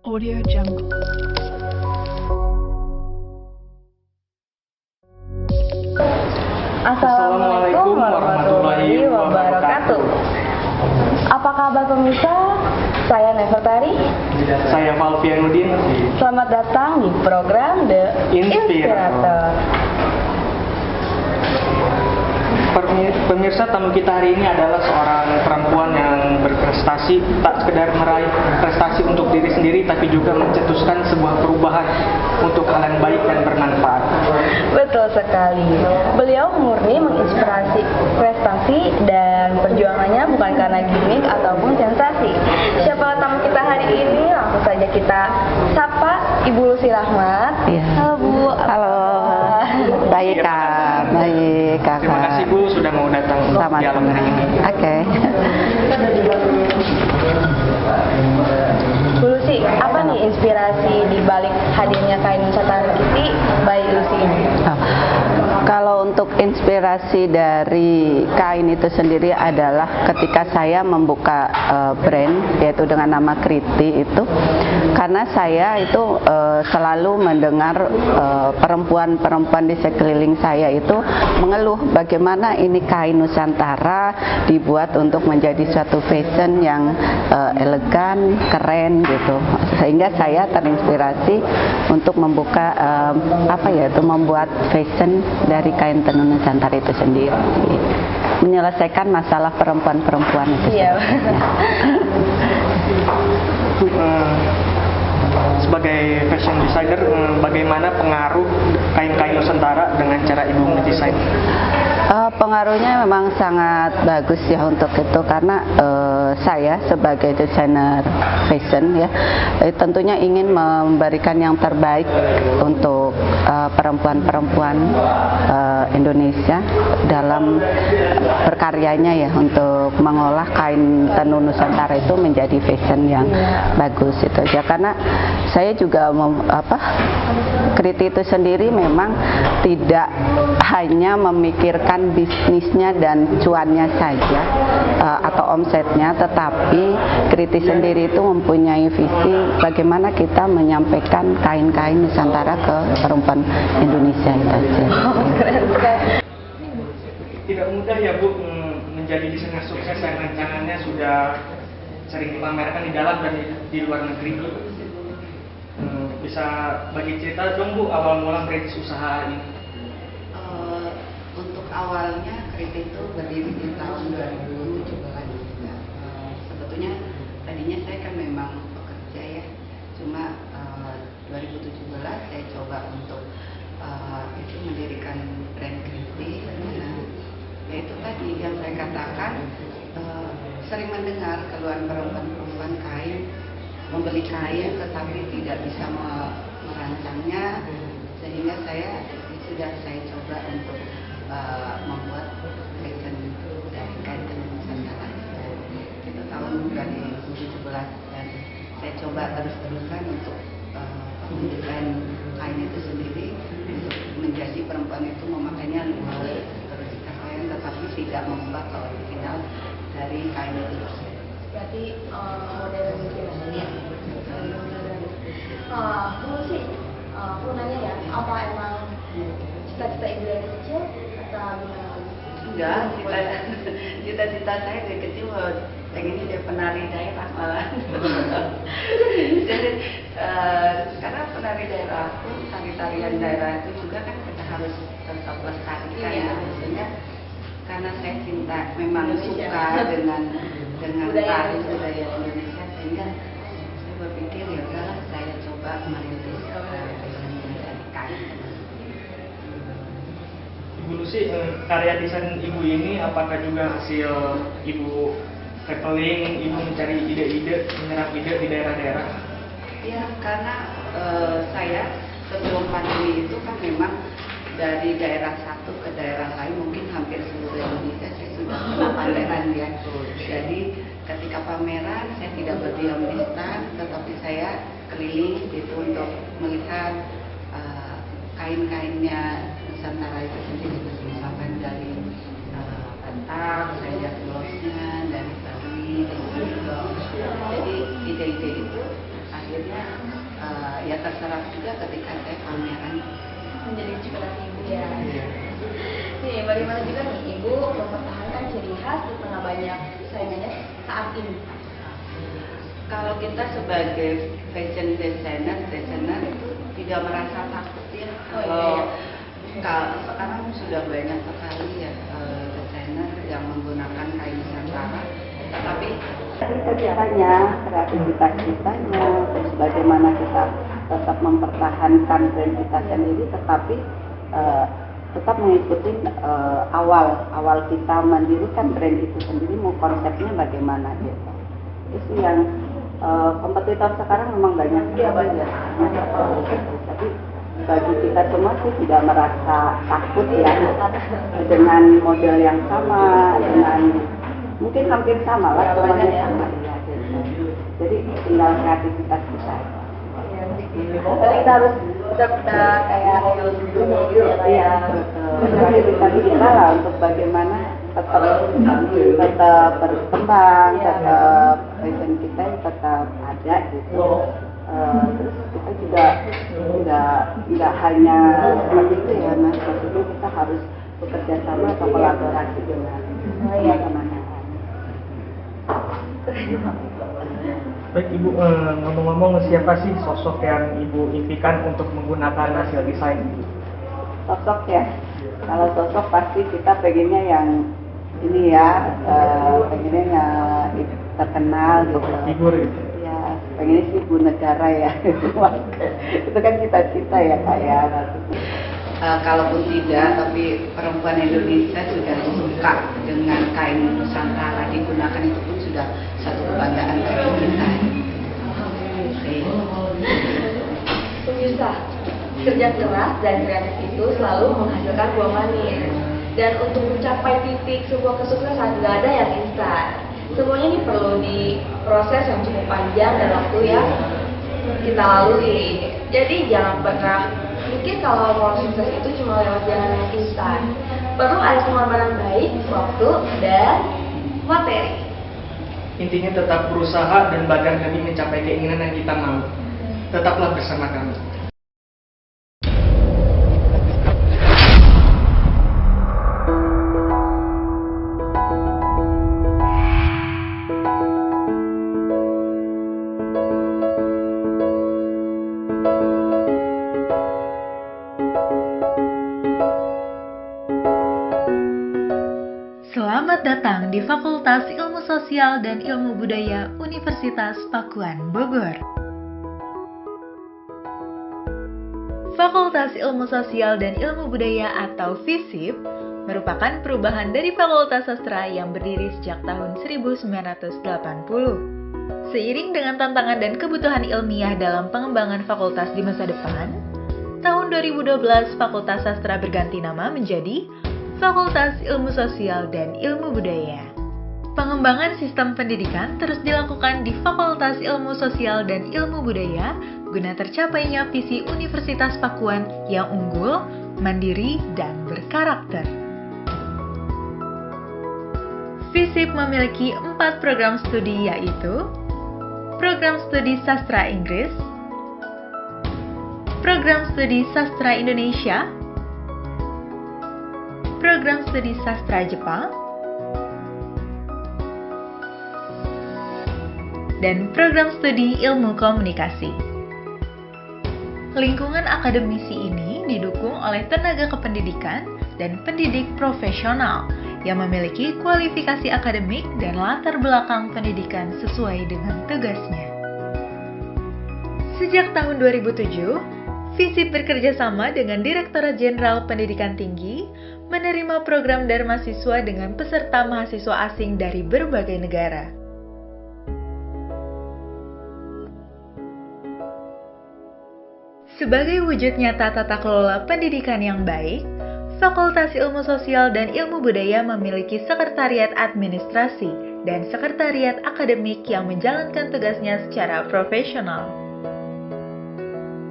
Audio Jungle. Assalamualaikum warahmatullahi wabarakatuh. Apa kabar pemirsa? Saya Nefertari. Saya Valvianudin. Selamat datang di program The Inspirator. Pemirsa, tamu kita hari ini adalah seorang perempuan yang berprestasi, tak sekedar meraih prestasi untuk diri sendiri, tapi juga mencetuskan sebuah perubahan untuk hal yang baik dan bermanfaat. Betul sekali. Beliau murni menginspirasi prestasi dan perjuangannya bukan karena gimmick ataupun sensasi. Siapa tamu kita hari ini? Langsung saja kita sapa Ibu Lucy Rahmat. Ya. Halo Bu. Halo. Baik Kak. Baik Kakak. Terima kasih Bu sudah mau datang untuk dialog hari ini. Oke. Bu Lucy, apa nih inspirasi di balik hadirnya kain Nusantara Kitty by Lucy ini? Kalau untuk inspirasi dari kain itu sendiri adalah ketika saya membuka brand yaitu dengan nama Kriti itu, karena saya itu selalu mendengar perempuan-perempuan di sekeliling saya itu mengeluh bagaimana ini kain Nusantara dibuat untuk menjadi suatu fashion yang elegan, keren gitu, sehingga saya terinspirasi untuk membuka membuat fashion dari kain tenun Nusantara itu sendiri, menyelesaikan masalah perempuan-perempuan itu. Iya. Sebagai fashion designer, bagaimana pengaruh kain-kain Nusantara dengan cara Ibu mendesain? Pengaruhnya memang sangat bagus ya untuk itu, karena saya sebagai desainer fashion ya tentunya ingin memberikan yang terbaik untuk perempuan-perempuan Indonesia dalam berkaryanya ya, untuk mengolah kain tenun Nusantara itu menjadi fashion yang bagus itu aja. Karena saya juga Kriti itu sendiri memang tidak hanya memikirkan bisnisnya dan cuannya saja atau omsetnya, tetapi Kriti sendiri itu mempunyai visi bagaimana kita menyampaikan kain-kain Nusantara ke perempuan Indonesia itu aja. Tidak mudah ya Bu menjadi desainer sukses yang rencananya sudah sering dipamerkan di dalam dan di luar negeri. Bisa bagi cerita dong Bu awal mula merintis usaha ini? Untuk awalnya Kriti itu berdiri di tahun 2017 juga. Sebetulnya tadinya saya kan memang pekerja ya, cuma 2017 saya coba untuk itu mendirikan brand Kriti. Ya itu tadi yang saya katakan, sering mendengar keluhan perempuan-perempuan kain, membeli kain tetapi tidak bisa merancangnya, sehingga saya coba untuk membuat fashion dari kain tenun Nusantara itu tahun 2017, dan saya coba terus-terusan untuk mendesain kain itu sendiri untuk menjadi perempuan itu memakainya luas terus pakaian, tetapi tidak mengubah original dari kain itu. Berarti modern ya. Bu sih, aku nanya ya, apa emang cita-cita ibu dari kecil atau gimana? Enggak, cita-cita saya dari kecil pengennya jadi penari daerah malah. Jadi karena penari daerah itu, tari-tarian daerah itu juga kan kita harus tetap lestarikan ya. Maksudnya karena saya cinta, memang suka dengan tari budaya Indonesia, sehingga saya berpikir ya udahlah saya coba merintis dari kain. Ibu Lucy, karya desain Ibu ini apakah juga hasil Ibu traveling, Ibu mencari ide-ide, menyerap ide di daerah-daerah? Ya, karena saya sebelum pandemi itu kan memang dari daerah satu ke daerah lain, mungkin hampir seluruh Indonesia saya sudah pernah pameran ya. Jadi ketika pameran saya tidak berdiam di stand, tetapi saya keliling itu untuk melihat kain-kainnya Nusantara itu sendiri, misalkan dari Batak, saya lihat glosnya dari Bali, dari Solo. Jadi ide-ide itu akhirnya ya terserah juga ketika saya pameran Menjadi inspirasi ibu ya. Iya. Nih, bagaimana juga nih ibu mempertahankan ciri khas di tengah banyak saingannya saat ini? kalau kita sebagai fashion designer itu tidak merasa takut ya. Kalau sekarang sudah banyak sekali ya desainer yang menggunakan kain nusantara, tapi Kitanya, kreativitas kitanya, terus bagaimana kita tetap mempertahankan brand kita sendiri, tetapi tetap mengikuti awal kita mendirikan brand itu sendiri, mau konsepnya bagaimana gitu. Itu yang kompetitor sekarang memang banyak sekali ya. Tapi bagi kita semua sih tidak merasa takut ya dengan model yang sama, dengan mungkin hampir sama lah, semuanya sama ya, gitu. Jadi tinggal kreativitas kita. Jadi kita harus benar-benar kayak gitu ya kayak Kreativitas kita lah untuk bagaimana tetap berkembang, tetap fashion kita tetap ada gitu. Terus kita juga nggak hanya seperti itu ya Mas, maksudnya kita harus bekerja sama atau kolaborasi dengan teman-teman yang lain. Baik Ibu, ngomong-ngomong siapa sih sosok yang Ibu impikan untuk menggunakan hasil desain? Sosok ya, kalau sosok pasti kita pengennya yang ini ya, pengennya yang terkenal gitu. Figur gitu. Ya, pengennya sih ibu negara ya. Itu kan cita-cita ya Kak ya. kalaupun tidak, tapi perempuan Indonesia sudah suka dengan kain nusantara, digunakan itu pun sudah satu kebanggaan bagi kita. pemirsa, kerja keras dan kreatif itu selalu menghasilkan buah manis. Dan untuk mencapai titik sebuah kesuksesan tidak ada yang instan. Semuanya ini perlu diproses yang cukup panjang dan waktu yang kita lalui. Jadi jangan pernah mikir kalau mau sukses itu cuma lewat jalan yang instan. Perlu ada pengorbanan baik, waktu, dan materi. Intinya tetap berusaha dan bahkan demi mencapai keinginan yang kita mau. Tetaplah bersama kami. Selamat datang di Fakultas Ilmu Sosial dan Ilmu Budaya Universitas Pakuan, Bogor. Fakultas Ilmu Sosial dan Ilmu Budaya atau FISIP merupakan perubahan dari Fakultas Sastra yang berdiri sejak tahun 1980. Seiring dengan tantangan dan kebutuhan ilmiah dalam pengembangan fakultas di masa depan, tahun 2012 Fakultas Sastra berganti nama menjadi Fakultas Ilmu Sosial dan Ilmu Budaya. Pengembangan sistem pendidikan terus dilakukan di Fakultas Ilmu Sosial dan Ilmu Budaya guna tercapainya visi Universitas Pakuan yang unggul, mandiri, dan berkarakter. FISIP memiliki 4 program studi yaitu Program Studi Sastra Inggris, Program Studi Sastra Indonesia, Program Studi Sastra Jepang, dan Program Studi Ilmu Komunikasi. Lingkungan akademisi ini didukung oleh tenaga kependidikan dan pendidik profesional yang memiliki kualifikasi akademik dan latar belakang pendidikan sesuai dengan tugasnya. Sejak tahun 2007, FISIP bekerja sama dengan Direktorat Jenderal Pendidikan Tinggi menerima program Dharma Siswa dengan peserta mahasiswa asing dari berbagai negara. Sebagai wujud nyata tata kelola pendidikan yang baik, Fakultas Ilmu Sosial dan Ilmu Budaya memiliki sekretariat administrasi dan sekretariat akademik yang menjalankan tugasnya secara profesional.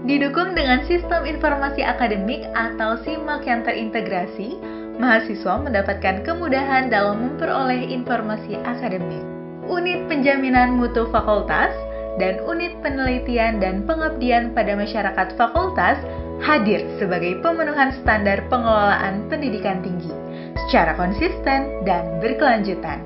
Didukung dengan sistem informasi akademik atau SIMAK yang terintegrasi, mahasiswa mendapatkan kemudahan dalam memperoleh informasi akademik. Unit penjaminan mutu fakultas dan Unit Penelitian dan Pengabdian pada Masyarakat Fakultas hadir sebagai pemenuhan standar pengelolaan pendidikan tinggi secara konsisten dan berkelanjutan.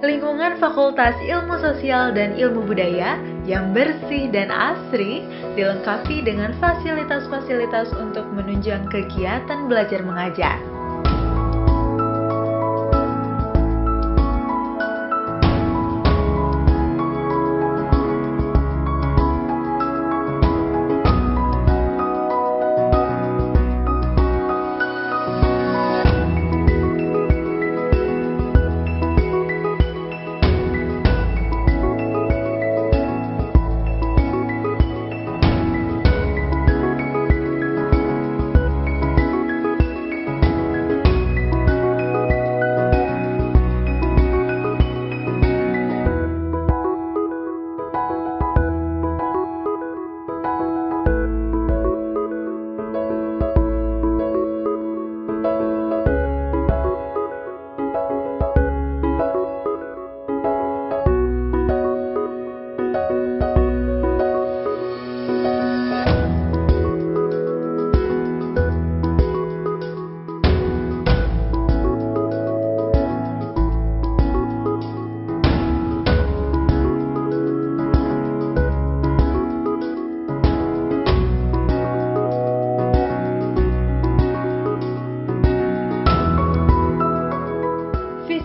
Lingkungan Fakultas Ilmu Sosial dan Ilmu Budaya yang bersih dan asri dilengkapi dengan fasilitas-fasilitas untuk menunjang kegiatan belajar mengajar.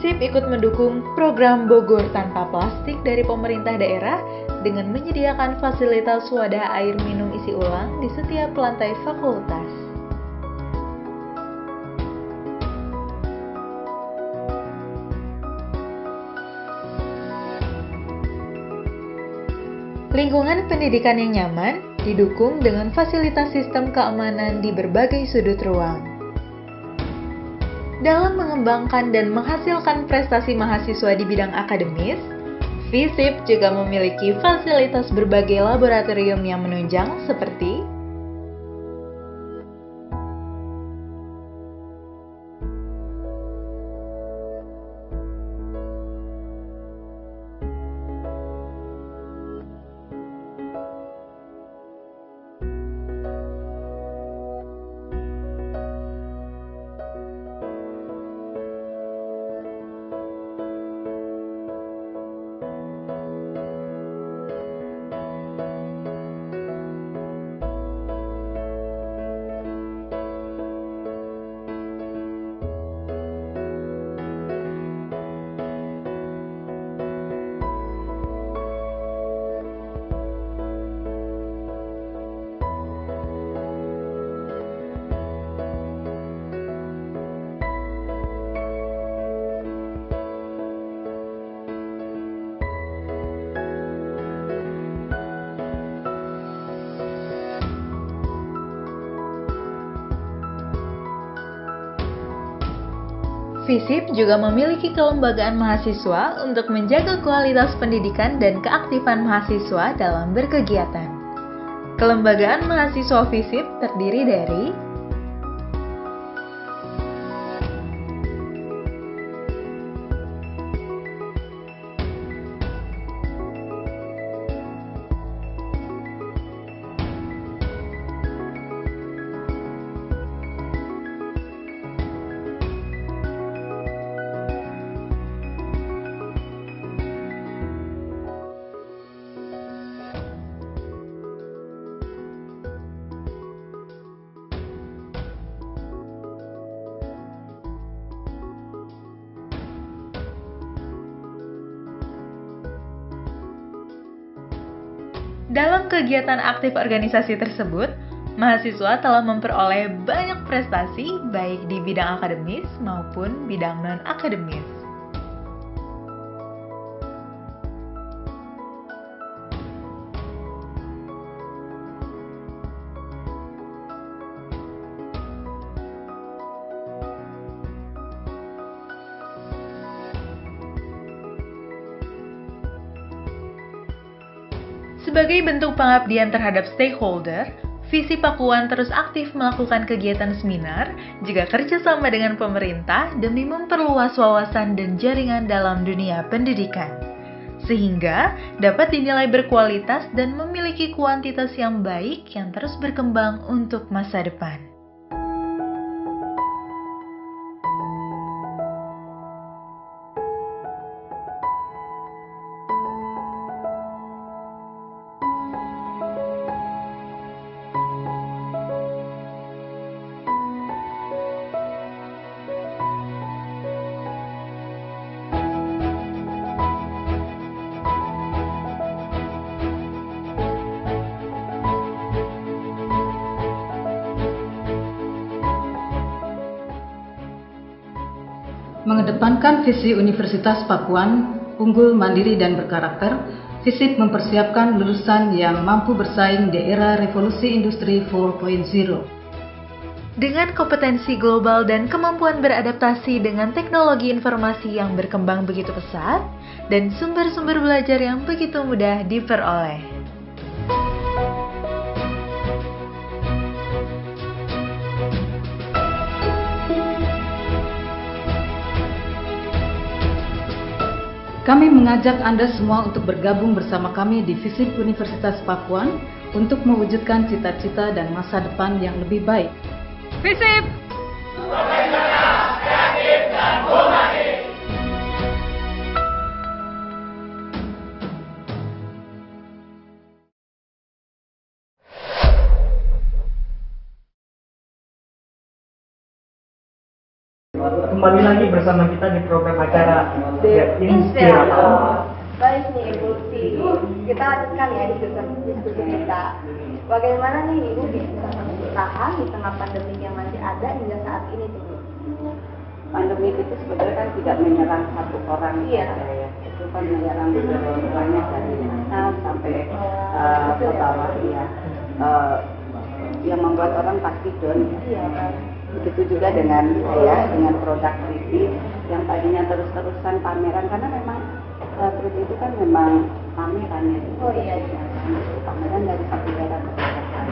FISIP ikut mendukung program Bogor Tanpa Plastik dari pemerintah daerah dengan menyediakan fasilitas wadah air minum isi ulang di setiap lantai fakultas. Lingkungan pendidikan yang nyaman didukung dengan fasilitas sistem keamanan di berbagai sudut ruang. Dalam mengembangkan dan menghasilkan prestasi mahasiswa di bidang akademis, FISIP juga memiliki fasilitas berbagai laboratorium yang menunjang seperti FISIP juga memiliki kelembagaan mahasiswa untuk menjaga kualitas pendidikan dan keaktifan mahasiswa dalam berkegiatan. Kelembagaan mahasiswa FISIP terdiri dari Dalam kegiatan aktif organisasi tersebut, mahasiswa telah memperoleh banyak prestasi baik di bidang akademis maupun bidang non-akademis. Sebagai bentuk pengabdian terhadap stakeholder, Visi Pakuan terus aktif melakukan kegiatan seminar, juga kerjasama dengan pemerintah demi memperluas wawasan dan jaringan dalam dunia pendidikan. sehingga dapat dinilai berkualitas dan memiliki kuantitas yang baik yang terus berkembang untuk masa depan. Mengedepankan visi Universitas Pakuan, unggul, mandiri, dan berkarakter, FISIP mempersiapkan lulusan yang mampu bersaing di era revolusi industri 4.0. Dengan kompetensi global dan kemampuan beradaptasi dengan teknologi informasi yang berkembang begitu pesat, dan sumber-sumber belajar yang begitu mudah diperoleh. Kami mengajak Anda semua untuk bergabung bersama kami di FISIP Universitas Pakuan untuk mewujudkan cita-cita dan masa depan yang lebih baik. FISIP! Kembali lagi bersama kita di program acara Inspirator. Baik nih Ibu, kita lanjutkan ya diskusi kita. Bagaimana nih Ibu bisa bertahan di tengah pandemi yang masih ada hingga saat ini tuh? Pandemi itu sebetulnya kan tidak menyerang satu orang saja ya. Itu kan menyerang semuanya dari atas sampai ke bawah ya. Yang membuat orang pasti down ya. Begitu juga dengan saya, dengan produk 3D yang tadinya terus-terusan pameran, karena memang 3D itu kan memang pameran ya. Pameran dari satu daerah ke daerah.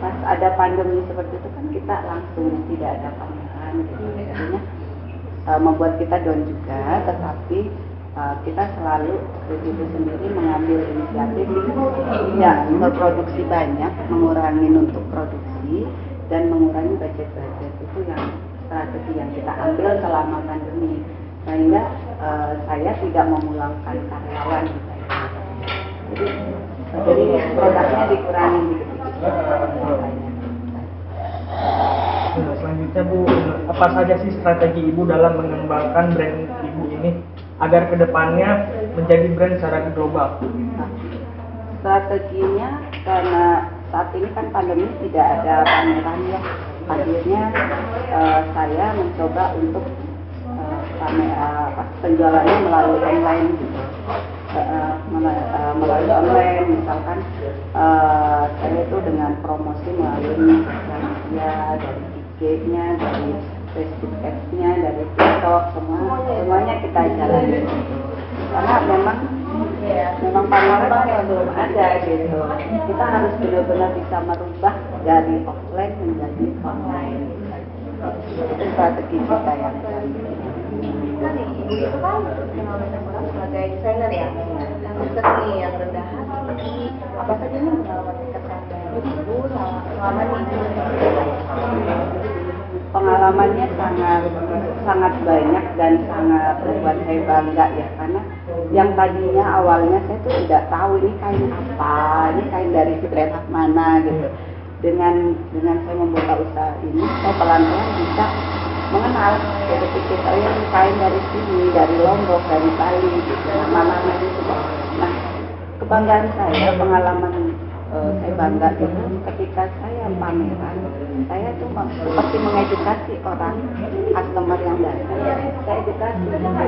Pas ada pandemi seperti itu kan kita langsung tidak ada pameran gitu. Artinya membuat kita down juga, tetapi kita selalu 3D itu sendiri mengambil inisiatif ya berproduksi banyak, mengurangi untuk produksi dan mengurangi budget-budget. Itu yang strategi yang kita ambil selama pandemi, sehingga saya tidak memulangkan karyawan gitu. Jadi produknya dikurangi Selanjutnya Bu, apa saja sih strategi Ibu dalam mengembangkan brand Ibu ini agar kedepannya menjadi brand secara global? Strateginya karena saat ini kan pandemi tidak ada pameran ya, akhirnya saya mencoba untuk penjualannya melalui online gitu. Melalui online misalkan saya itu dengan promosi melalui sosial media, dari IG-nya, dari Facebook Ads-nya, dari TikTok, semuanya kita jalani karena memang pameran belum ada gitu. Kita harus benar-benar bisa merubah dari offline menjadi online. Itu strategi kita yang Kan Ibu itu kan sebagai desainer ya, yang seni, yang rendah hati. Apa saja nih pengalaman keseharian Ibu selama ini? Pengalamannya sangat banyak dan sangat membuat saya bangga ya, karena yang tadinya awalnya saya tuh tidak tahu ini kain apa, ini kain dari daerah mana gitu. Dengan saya membuka usaha ini, saya pelan-pelan bisa mengenal dari pikir saya ini kain dari sini, dari Lombok, dari Bali gitu, nama-nama itu. Nah, kebanggaan saya, pengalaman saya bangga itu ketika saya pameran, saya tuh seperti mengedukasi orang customer yang datang. Saya edukasi,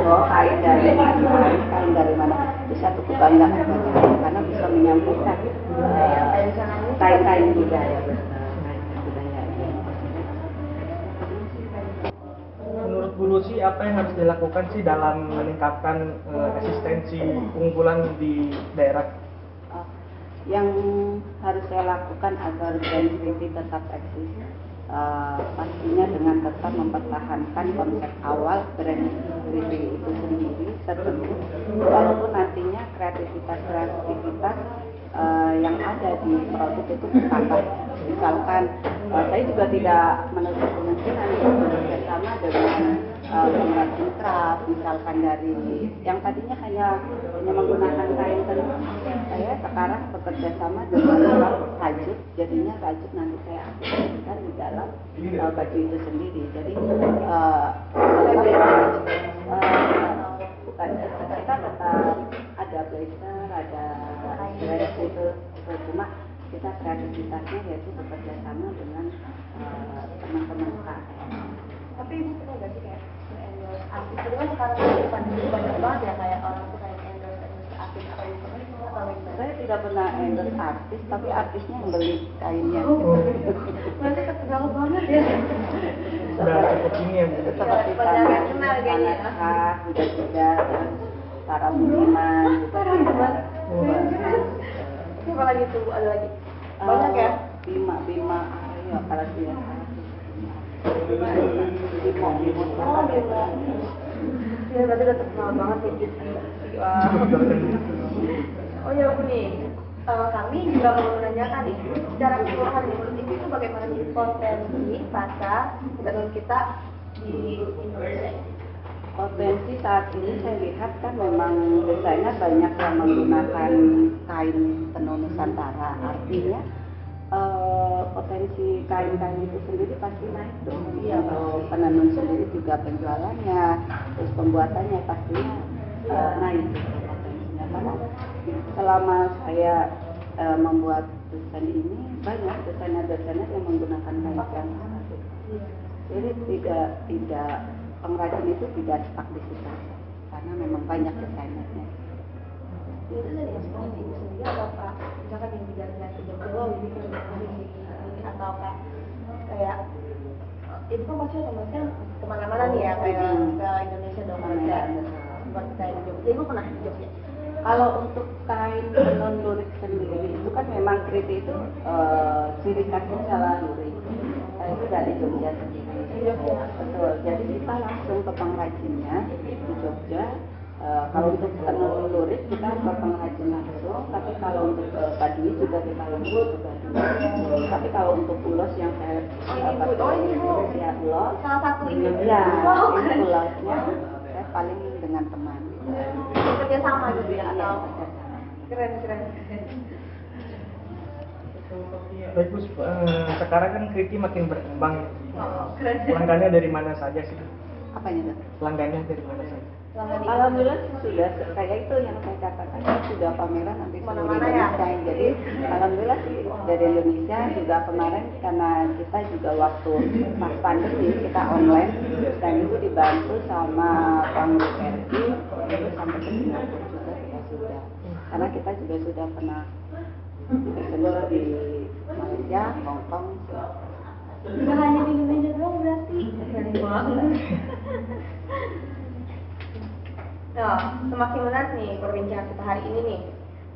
oh kain dari mana, itu satu kebanggaan buat saya karena bisa menyampaikan kain-kain budaya. Menurut Bu Lucy, apa yang harus dilakukan sih dalam meningkatkan eksistensi unggulan di daerah? Yang harus saya lakukan agar brand 3D tetap eksis pastinya dengan tetap mempertahankan konsep awal brand Kriti itu sendiri tertentu, walaupun nantinya kreativitas yang ada di produk itu bertambah. Misalkan saya juga tidak menutup kemungkinan untuk bekerjasama dengan pengrajin craft, misalkan dari yang tadinya hanya menggunakan kain tenun, saya sekarang bekerja sama dengan rajut, jadinya rajut nanti saya aplikasikan di dalam baju itu sendiri. Jadi bukan, kita tetap ada blazer, ada dress itu, cuma kita kreativitasnya yaitu bekerja sama dengan teman-teman KM. Tapi ibu pernah nggak sih kayak endorse artis? Jadi kan sekarang banyak banget ya kayak orang tuh kayak endorse artis atau influencer atau gimana? Saya tidak pernah endorse artis, tapi artisnya yang beli kainnya. Berarti keterlaluan banget ya. Udah cukup ini ya Bu. Seperti banyak yang kenal kayaknya. juga para budiman. Parah banget. Siapa lagi tuh? Ada lagi? Banyak ya? Bima, ayo kalau dia. Oh, Bima. Ya berarti udah terkenal banget ya gitu. Oh ya Bu nih, kami juga mau menanyakan nih, secara keseluruhan menurut Ibu itu bagaimana sih potensi pasar tenun kita di Indonesia? Potensi saat ini saya lihat kan memang desainer banyak yang menggunakan kain tenun Nusantara, artinya potensi kain-kain itu sendiri pasti naik dong. Kalau penenun sendiri juga penjualannya, terus pembuatannya pastinya naik potensinya. Karena selama saya membuat desain ini banyak desainer-desainer yang menggunakan kain seperti itu. Jadi tidak pengrajin itu tidak stuck di situ karena memang banyak desainernya. Itu dari inspirasi Ibu sendiri atau Pak? Misalkan yang jalan-jalan ke Jogja, Ibu ke ini atau kayak Ibu kan pasti otomatis kemana-mana nih ya kayak ke Indonesia dong kayak seperti kayak di Jogja. Ibu pernah di Jogja? Kalau untuk kain tenun lurik sendiri itu kan memang Kriti itu ciri khasnya adalah lurik. Itu dari Jogja sendiri. Betul. Jadi kita langsung ke pengrajinnya di Jogja. Kalau untuk tenun lurik kita ke pengrajin langsung, tapi kalau untuk Baduy juga kita langsung ke Baduy. Tapi kalau untuk ulos yang saya ini Bu. ya ulos, Salah satu ini. ya Wow, ini keren. ulosnya saya paling dengan teman. Kerja sama gitu ya atau Iya, keren. Baik Bu, sekarang kan Kriti makin berkembang. Oh, keren. Pelanggannya dari mana saja sih? apanya tuh? Pelanggannya dari mana saja? Alhamdulillah sudah kayak itu yang saya katakan sudah pameran nanti seluruh Mana-mana ya? Indonesia. Jadi alhamdulillah sih dari Indonesia juga kemarin karena kita juga waktu pas pandemi kita online dan itu dibantu sama Pengurus RI itu sampai ke Singapura juga kita sudah karena kita juga sudah pernah bertemu di Malaysia, Hong Kong. Nggak hanya di Indonesia doang berarti. Keren banget. Nah, semakin menarik nih perbincangan kita hari ini nih.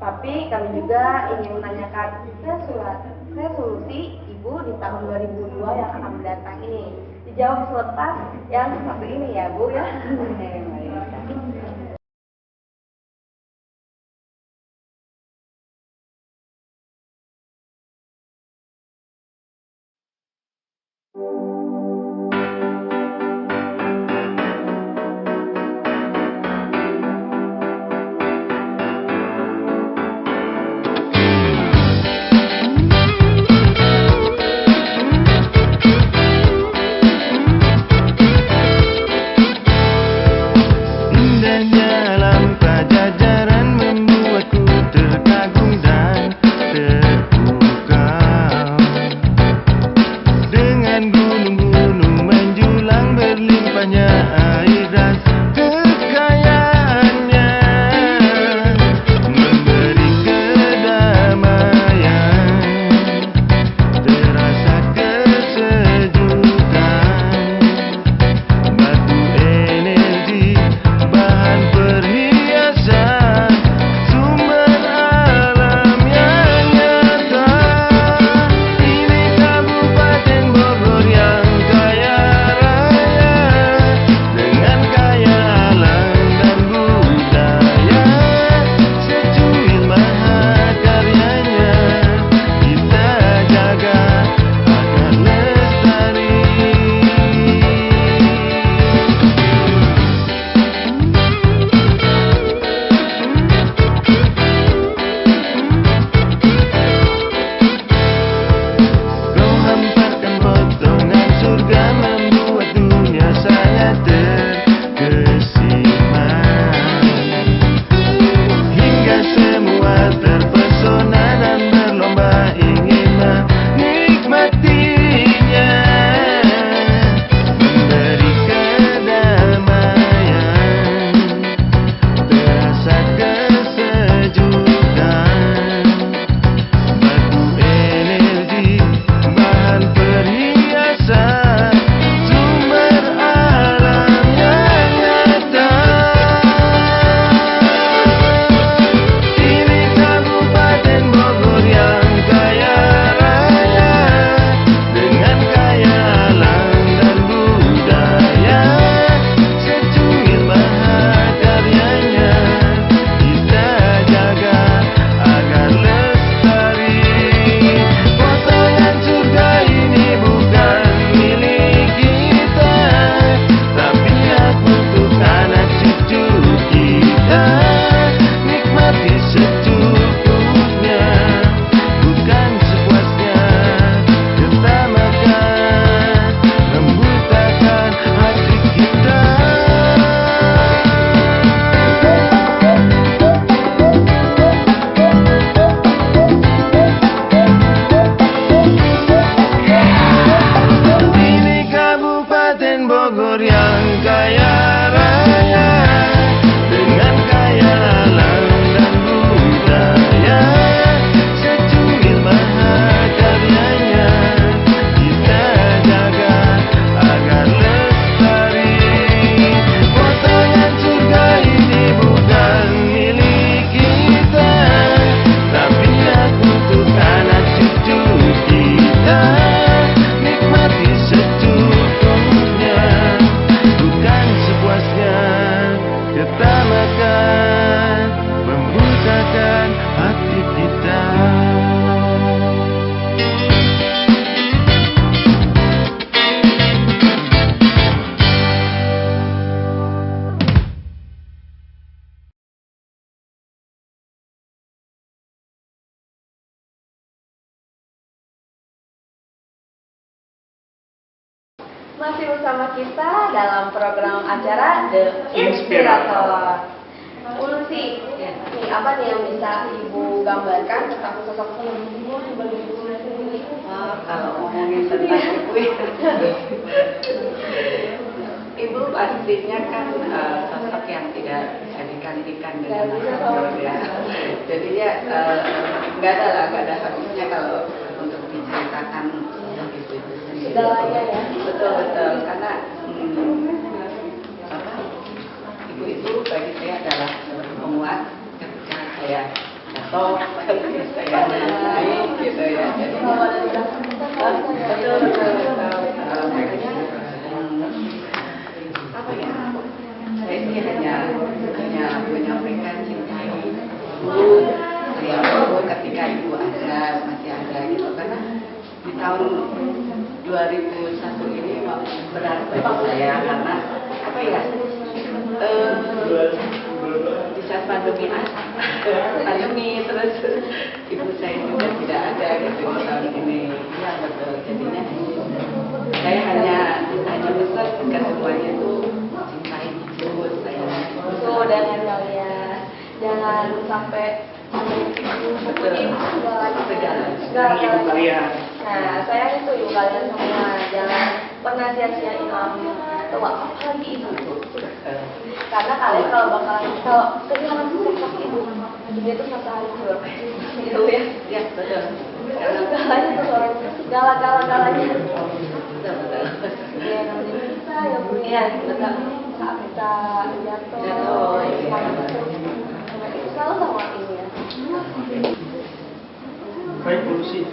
Tapi kami juga ingin menanyakan resolusi Ibu di tahun 2002 yang akan mendatang ini. Dijawab selepas yang satu ini ya Bu ya. Indahnya lampa jajaran membuatku terkagum dan terpukau dengan gunung Masih bersama kita dalam program acara The Inspirator. Ulusi, nih apa nih yang bisa Ibu gambarkan tentang sosok Ibu di balik Ibu sendiri? Kalau ngomongin tentang ibu ibu pastinya kan sosok yang tidak bisa digantikan dengan apapun ya. Jadinya nggak ada habisnya kalau untuk diceritakan sosok ibu itu sendiri. Segalanya ya. Betul karena ibu itu bagi saya adalah penguat ketika saya jatuh, saya naik gitu ya. Jadi betul makanya apa ya? Saya sih hanya menyampaikan cinta ibu, sayang ibu ketika ibu masih ada gitu, karena di tahun 2001 ini berat bagi saya karena apa ya? Di saat pandemi terus ibu saya juga tidak ada gitu di tahun ini. Ya betul. Jadinya saya hanya pesan ke semuanya itu cintai ibu, sayang ibu. Dan kalian jangan sampai kalian. Nah, saya itu ibu kalian semua, jangan pernah sia-siain ilmu tua, apalagi ibu. Karena kalian kalau kehilangan sosok ibu, dia itu satu hancur, gitu ya. Ya betul. Segalanya tuh orang galak-galaknya. Betul. Ya namanya kita ya punya saat kita jatuh, selalu sama ini ya. Baik Bu Lucy,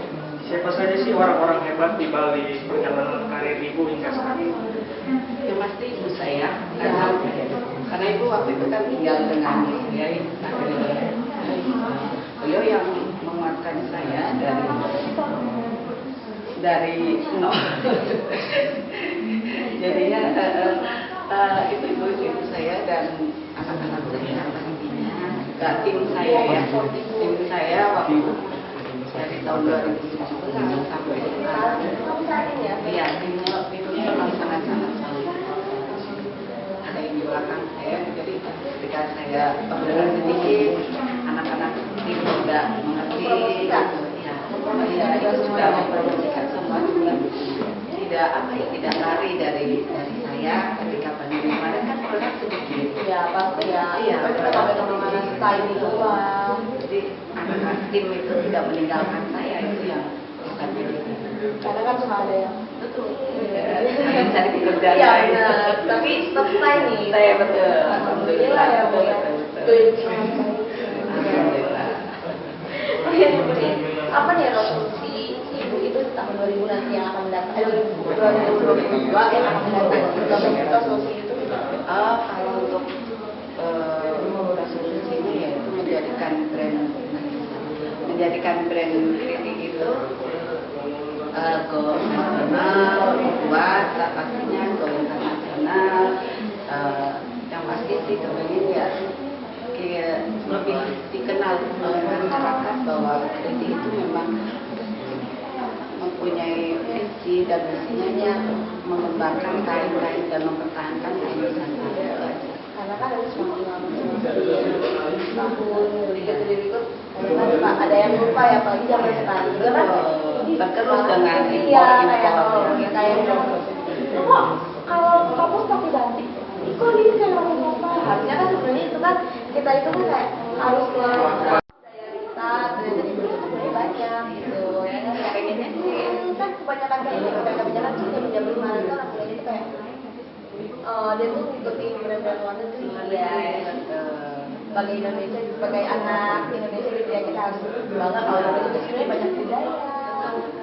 siapa saja sih orang-orang hebat di balik perjalanan karir Ibu hingga saat ini? Yang pasti ibu saya, karena ibu waktu itu kan tinggal dengan Kiai. Beliau yang menguatkan saya dari nol. Jadinya itu ibu saya dan anak-anak saya pastinya, tim saya ya, tim saya waktu dari tahun 2017 sampai sekarang. Iya, timnya memang sangat-sangat solid. Ada yang di belakang saya, jadi ketika saya bergerak sedikit, anak-anak tim juga mengerti. Ya, itu juga mempromosikan semua juga tidak lari dari saya ketika pandemi kemarin kan produk sedikit. Ya pasti ya. Iya. Kita sampai kemana-mana style di luar. Jadi anak tim itu tidak meninggalkan saya, itu yang bukan miliknya. Karena kan cuma ada yang Betul. Mencari pekerjaan iya lain. benar. Tapi tetap style nih. Saya betul. Alhamdulillah ya Bu ya. Alhamdulillah. Oh ya Bu, apa nih resolusi Ibu itu di tahun 2000 nanti yang akan datang? 2022 yang akan datang. Resolusi itu Kalau untuk resolusinya yaitu menjadikan brand Kriti itu go nasional, kuat, pastinya go internasional. Yang pasti sih kepengen ya lebih dikenal oleh masyarakat bahwa Kriti itu memang mempunyai visi dan misinya mengembangkan kain-kain dan mempertahankan kain Nusantara. karena kan ada semakin lama tahun berikut karena ada yang lupa ya apalagi zaman sekarang juga kan terus dengan iya kayak kok kalau kamu pakai batik kok ini kayak orang apa harusnya kan sebenarnya itu kan kita itu kan kayak harus keluar daya kita ternyata di Indonesia sebenarnya banyak gitu ya kan pengennya sih kan kebanyakan sih zaman kemarin tuh orang itu kayak dia tuh ngikutin brand-brand luar negeri ya bagi Indonesia sebagai anak Indonesia gitu ya kita harus bangga kalau Indonesia itu sebenarnya banyak budaya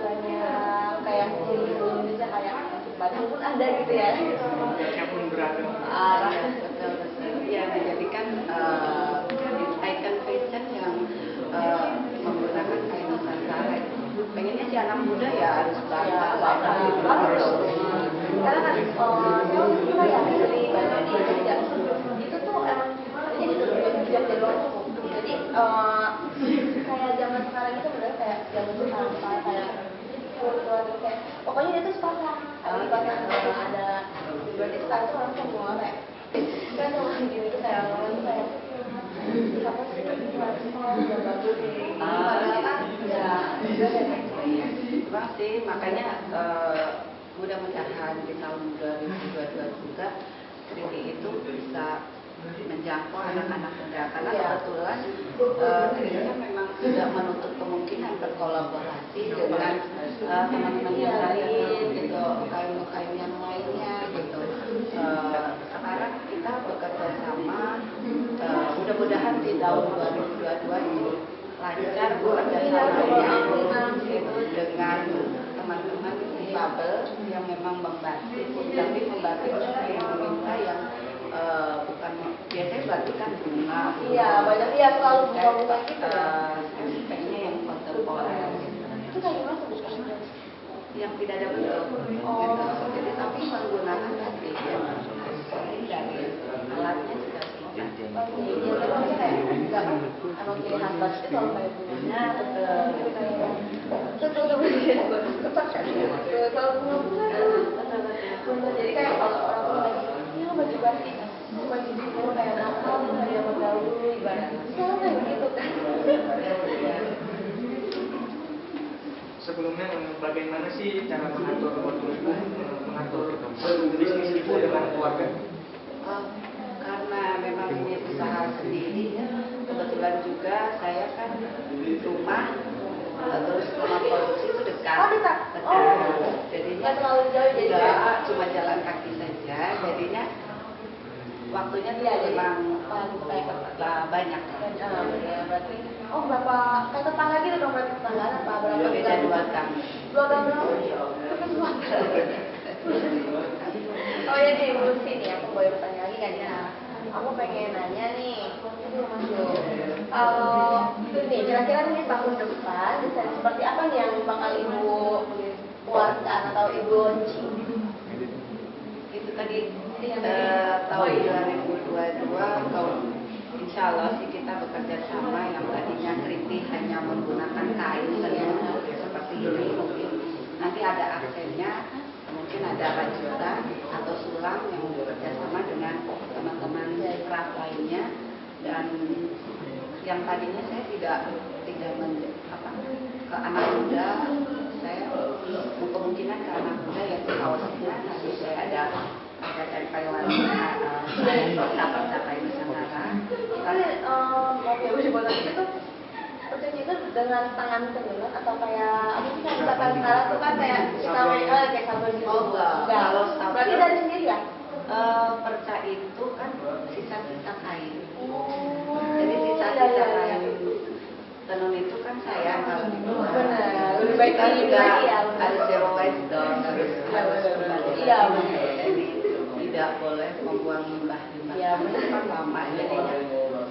banyak kayak Indonesia kayak Bandung pun ada gitu ya Budayanya pun beragam. betul ya menjadikan icon fashion yang menggunakan kain Nusantara. Pengennya si anak muda ya harus bangga harus karena kan kita ya dari Bandung itu tuh emang ini juga jadi luar jadi kayak zaman sekarang itu benar kayak zaman sekarang kayak pokoknya dia tuh sepasang ada berarti sekarang tuh orang semua kayak kan sama gini tuh kayak orang tuh kayak apa sih udah bagus nih padahal kan ya udah Bang sih, makanya mudah-mudahan di tahun 2022 juga Kriti itu bisa menjangkau anak-anak muda karena kebetulan Kriti memang sudah menutup kemungkinan berkolaborasi dengan teman-teman yang lain gitu, UKM-UKM yang lainnya gitu. Sekarang kita bekerja sama, mudah-mudahan di tahun 2022 ini lancar bekerja samanya itu dengan teman-teman difabel yang memang membantu, tapi membantu yang meminta yang bukan biasanya batikan bunga. Iya, banyak ya selalu bunga gitu ya. Aspeknya yang kontemporer. Itu kayak gimana sebenarnya? Yang tidak ada bentuk. Gitu. Jadi tapi menggunakan batik ya. Dari alatnya juga sih. Iya, tapi maksudnya kayak enggak kan emang ciri khas batik itu selalu kayak bunganya, betul selalu bunga. Jadi kayak kalau orang tua lagi, ini lo baju batik, baju biru kayak Natal, hari yang berdahulu, ibaratnya selalu kayak gitu kan. Sebelumnya bagaimana sih cara mengatur waktu ibu, mengatur bisnis ibu dengan keluarga? Karena memang ini usaha sendiri, kebetulan juga saya kan rumah terus sama produksi itu dekat. Oh, dekat. Oh. Jadinya Nggak terlalu jauh jadi enggak, cuma jalan kaki saja. Jadinya waktunya tuh memang banyak. Ya, berarti berapa kayak tetangga gitu dong, berarti tetanggaan apa berapa Beda 2 tahun. 2 tahun berapa? Oh ya nih, belum sini aku boleh bertanya lagi kan ya. Aku pengen nanya nih, itu masuk. Itu nih, kira-kira nih tahun depan desain seperti apa nih yang bakal ibu keluarkan atau ibu launching? Itu tadi tahun 2022 kalau insya Allah sih kita bekerja sama yang tadinya Kriti hanya menggunakan kain tenun seperti ini, mungkin nanti ada aksennya, mungkin ada rajutan atau sulam yang bekerja sama dengan teman-teman craft lainnya. Dan yang tadinya saya tidak ke anak muda, saya kemungkinan ke anak muda yaitu kaosnya nanti saya ada tempelan perca Nusantara. Oke, udah boleh itu percaya itu dengan tangan tenun atau kayak apa sih kan kata sekarang tuh kan kayak kayak sabun gitu. Oh, enggak. Kalau sabun, berarti dari sendiri ya? Perca itu kan sisa-sisa kain. Jadi Sisa-sisa kain tenun itu kan saya benar, lebih baik kita juga lagi ya. harus zero waste dong, harus kembali Iya, lagi. Jadi tidak boleh membuang limbah. Iya, benar. Kan lama jadinya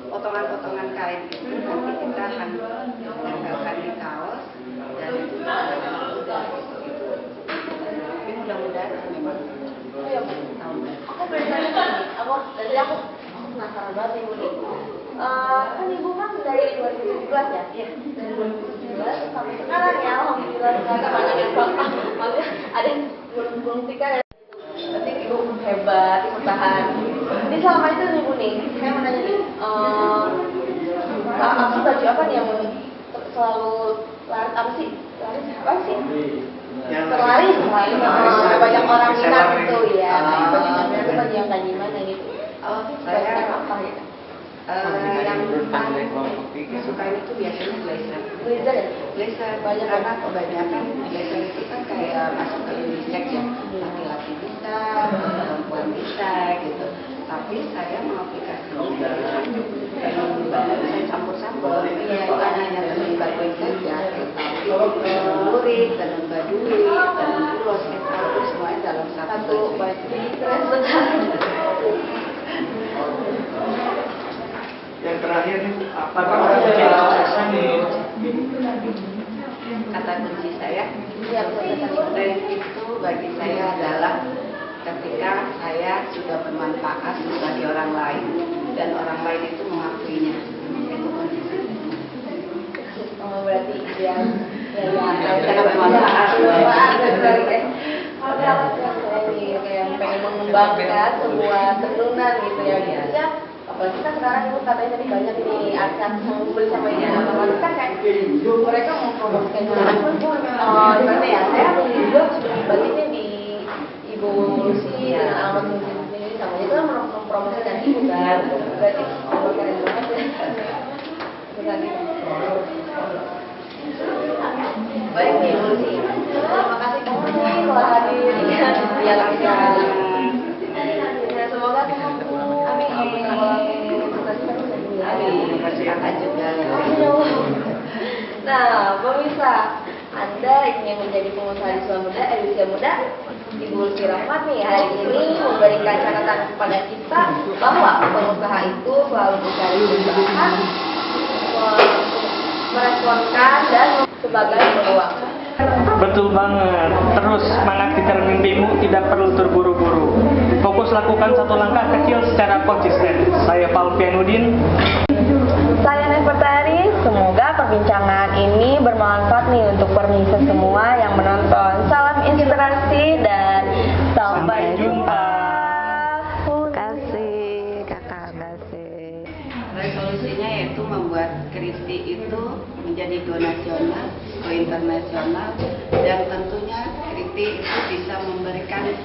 potongan-potongan kain itu nanti kita akan tempelkan di kaos dan itu udah itu. Tapi mudah-mudahan memang tahun depan. Aku berenang nih, aku penasaran banget nih Bu. Kan ibu kan dari 2017 ya? Iya. Dari 2017 sampai sekarang ya, alhamdulillah sekarang banyak yang maksudnya ada yang belum nikah dan berarti ibu hebat, ibu tahan. Jadi selama itu nih Bu nih, saya mau nanya nih, apa baju apa nih yang selalu laris apa sih? Terlaris banyak orang minat gitu ya. Baju-bajunya itu baju yang kayak gimana gitu? Saya apa gitu? yang paling disukai itu biasanya blazer. Blazer ya? Blazer banyak karena kebanyakan blazer itu kan kayak masuk ke unisex ya, laki-laki bisa, perempuan bisa gitu. Tapi saya mengaplikasikan tenun baduy, saya campur-campur, bukan hanya tenun baduy saja, tapi lurik, tenun baduy, tenun ulos, saya campur semuanya dalam satu baju. Keren sekali. Yang terakhir, apa prosesnya nih? Kata kunci saya, Iya, tren itu bagi saya adalah ketika saya sudah bermanfaat bagi orang lain dan orang lain itu mengakuinya. Itu kunci. Oh, berarti ya Karena bermanfaat. Ada kayak pengen mengembangkan sebuah tenunan gitu ya. Khususnya apalagi kan sekarang itu katanya tadi banyak nih artis mau beli sama ini otomatis kan kayak mereka mau promosikan gimana ya, saya juga baginya di Ibu Lucy dengan alamat muslim sendiri sama itu kan mempromosikan ibu kan, berarti keren banget ya. Baik nih Ibu Lucy, terima kasih banget nih telah hadir di acara. Semoga Terima kasih kakak juga. Nah, pemirsa, Anda ingin menjadi pengusaha di usia muda, Ibu Lucy Rahmat nih hari ini memberikan catatan kepada kita bahwa pengusaha itu selalu mencari perubahan, meresponkan dan sebagai peluang. Betul banget. Terus semangat kejar mimpimu, tidak perlu terburu-buru. Fokus lakukan satu langkah kecil secara konsisten. Saya Palvianudin. Saya Nefertari. Semoga perbincangan ini bermanfaat nih untuk pemirsa semua yang menonton. Salam inspirasi dan sampai jumpa. Kasih kakak, kasih. Resolusinya yaitu membuat Kristi itu menjadi go nasional, go internasional, dan tentunya Kristi itu bisa memberikan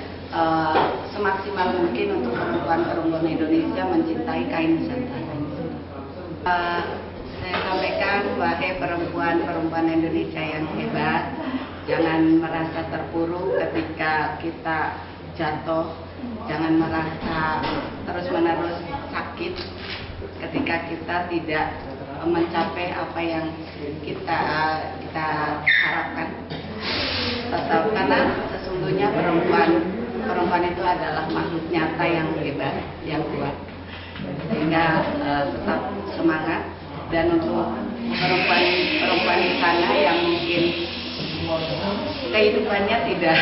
semaksimal mungkin untuk perempuan-perempuan Indonesia mencintai kain Nusantara. Saya sampaikan, wahai perempuan-perempuan Indonesia yang hebat, jangan merasa terpuruk ketika kita jatuh, jangan merasa terus-menerus sakit ketika kita tidak mencapai apa yang kita harapkan. Tetap, karena sesungguhnya perempuan itu adalah makhluk nyata yang hebat, yang kuat. Sehingga tetap semangat, dan untuk perempuan di sana yang mungkin kehidupannya tidak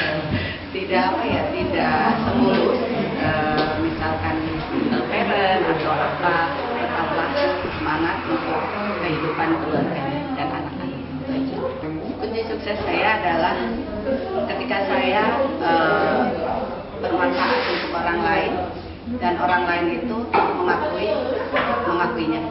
semulus, misalkan single parent atau apa, tetaplah semangat untuk kehidupan keluarganya dan anak-anak. Kunci sukses saya adalah ketika saya bermanfaat untuk orang lain dan orang lain itu mengakuinya.